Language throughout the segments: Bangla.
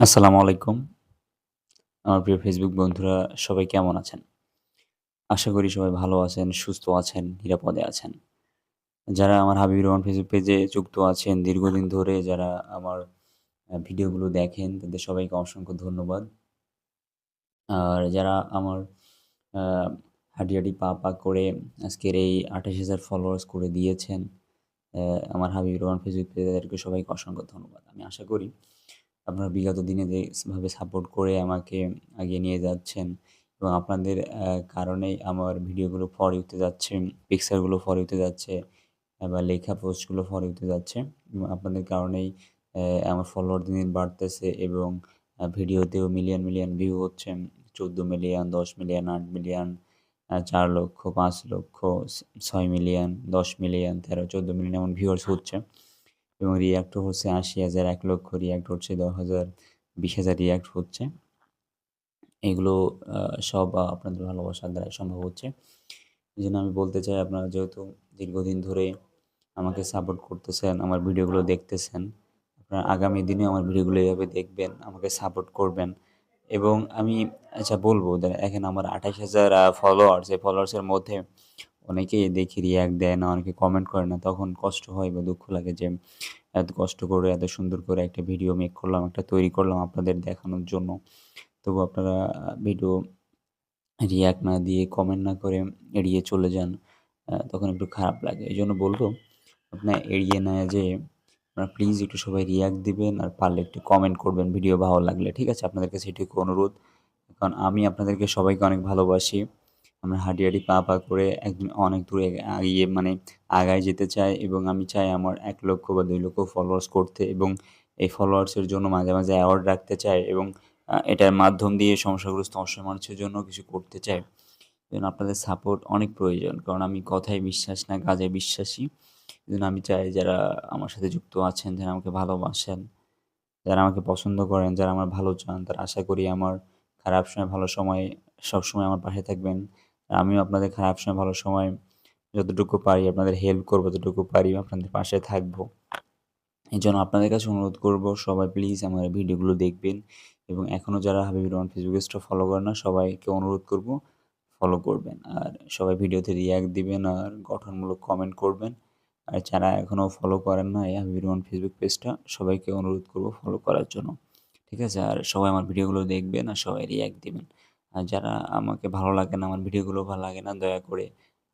আসসালামু আলাইকুম। আমার প্রিয় ফেসবুক বন্ধুরা সবাই কেমন আছেন? আশা করি সবাই ভালো আছেন, সুস্থ আছেন, নিরাপদে আছেন। যারা আমার হাবিবুর রহমান ফেসবুক পেজে যুক্ত আছেন দীর্ঘদিন ধরে যারা আমার ভিডিওগুলো দেখেন তাদের সবাইকে অসংখ্য ধন্যবাদ। আর যারা আমার আ হাঁটি, হাঁটি পা করে আজকের এই ২৮,০০০ ফলোয়ার্স করে দিয়েছেন, আমার হাবিবুর রহমান ফেসবুক পেজে তাদেরকে সবাইকে অসংখ্য ধন্যবাদ। আমি আশা করি আপনারা বিগত দিনে যেভাবে সাপোর্ট করে আমাকে এগিয়ে নিয়ে যাচ্ছেন এবং আপনাদের কারণেই আমার ভিডিওগুলো ফর ইউতে যাচ্ছে, পিকচারগুলো ফর ইউতে যাচ্ছে বা লেখা পোস্টগুলো ফর ইউতে যাচ্ছে এবং আপনাদের কারণেই আমার ফলোয়ার দিন, দিন বাড়তেছে এবং ভিডিওতেও মিলিয়ন, মিলিয়ন ভিউ হচ্ছে। ১৪ মিলিয়ন, ১০ মিলিয়ন, ৮ মিলিয়ন, ৪ লক্ষ, ৫ লক্ষ, ৬ মিলিয়ন, ১০ মিলিয়ন, ১৩, ১৪ মিলিয়ন এমন ভিউয়ার্স হচ্ছে। এবং রিঅ্যাক্টও হচ্ছে ৮০,০০০, ১,০০,০০০ রিঅ্যাক্ট হচ্ছে, ১০,০০০, ২০,০০০ রিঅ্যাক্ট হচ্ছে। এগুলো আ সব আপনাদের ভালোবাসার দ্বারাই সম্ভব হচ্ছে। এজন্য আমি বলতে চাই আপনারা যেহেতু দীর্ঘদিন ধরে আমাকে সাপোর্ট করতেছেন, আমার ভিডিওগুলো দেখতেছেন, আপনারা আগামী দিনেও আমার ভিডিওগুলো এভাবে দেখবেন, আমাকে সাপোর্ট করবেন এবং আমি আচ্ছা বলবো দেখেন আমার ২৮,০০০ ফলোয়ার্স, এই ফলোয়ার্সের মধ্যে অনেকেই দেখি রিঅ্যাক্ট দেয় না, অনেকে কমেন্ট করে না। তখন কষ্ট হয় বা দুঃখ লাগে যে এত কষ্ট করে, এত সুন্দর করে একটা ভিডিও মেক করলাম, একটা তৈরি করলাম আপনাদের দেখানোর জন্য। তবু আপনারা ভিডিও রিঅ্যাক্ট না দিয়ে, কমেন্ট না করে এড়িয়ে চলে যান। তখন একটু খারাপ লাগে। এজন্য বলব, আপনারা এড়িয়ে না যেয়ে আপনারা প্লিজ একটু সবাই রিঅ্যাক্ট দিবেন আর পারলে একটু কমেন্ট করবেন ভিডিও ভালো লাগলে। ঠিক আছে? আপনাদের কাছে এটুকু অনুরোধ। কারণ আমি আপনাদেরকে সবাইকে অনেক ভালোবাসি। আমরা হাঁটি, হাঁটি পা করে একদিন অনেক দূরে আগিয়ে মানে আগায় যেতে চাই এবং আমি চাই আমার ১,০০,০০০ বা ২,০০,০০০ ফলোয়ার্স করতে এবং এই ফলোয়ার্সের জন্য মাঝে, মাঝে অ্যাওয়ার্ড রাখতে চাই এবং এটার মাধ্যম দিয়ে সমস্যাগ্রস্ত অসহায় মানুষের জন্য কিছু করতে চাই। এজন্য আপনাদের সাপোর্ট অনেক প্রয়োজন। কারণ আমি কথায় বিশ্বাস না, কাজে বিশ্বাসী। এজন্য আমি চাই যারা আমার সাথে যুক্ত আছেন, যারা আমাকে ভালোবাসেন, যারা আমাকে পছন্দ করেন, যারা আমার ভালো চান, তারা আশা করি আমার খারাপ সময়, ভালো সময়ে সবসময় আমার পাশে থাকবেন। আর আমিও আপনাদের খারাপ সময়, ভালো সময় যতটুকু পারি আপনাদের হেল্প করব, যতটুকু পারি আপনাদের পাশে থাকবো। এজন্য আপনাদের কাছে অনুরোধ করব সবাই প্লিজ আমার ভিডিওগুলো দেখবেন এবং এখনও যারা হাবিবুর রহমান ফেসবুক পেজটা ফলো করেন না সবাইকে অনুরোধ করব ফলো করবেন। আর সবাই ভিডিওতে রিঅ্যাক্ট দিবেন আর গঠনমূলক কমেন্ট করবেন। আর যারা এখনও ফলো করেন না এই হাবিবুর রহমান ফেসবুক পেজটা সবাইকে অনুরোধ করব ফলো করার জন্য। ঠিক আছে? আর সবাই আমার ভিডিওগুলো দেখবেন আর সবাই রিঅ্যাক্ট দিবেন। আর যারা আমাকে ভালো লাগে না, আমার ভিডিওগুলো ভালো লাগে না দয়া করে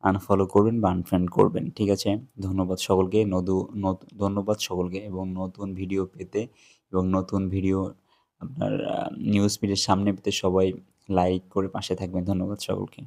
আনফলো করবেন বা আনফ্রেন্ড করবেন। ঠিক আছে? ধন্যবাদ সকলকে। ধন্যবাদ সকলকে এবং নতুন ভিডিও পেতে এবং নতুন ভিডিও আপনার নিউজ ফিডের সামনে পেতে সবাই লাইক করে পাশে থাকবেন। ধন্যবাদ সকলকে।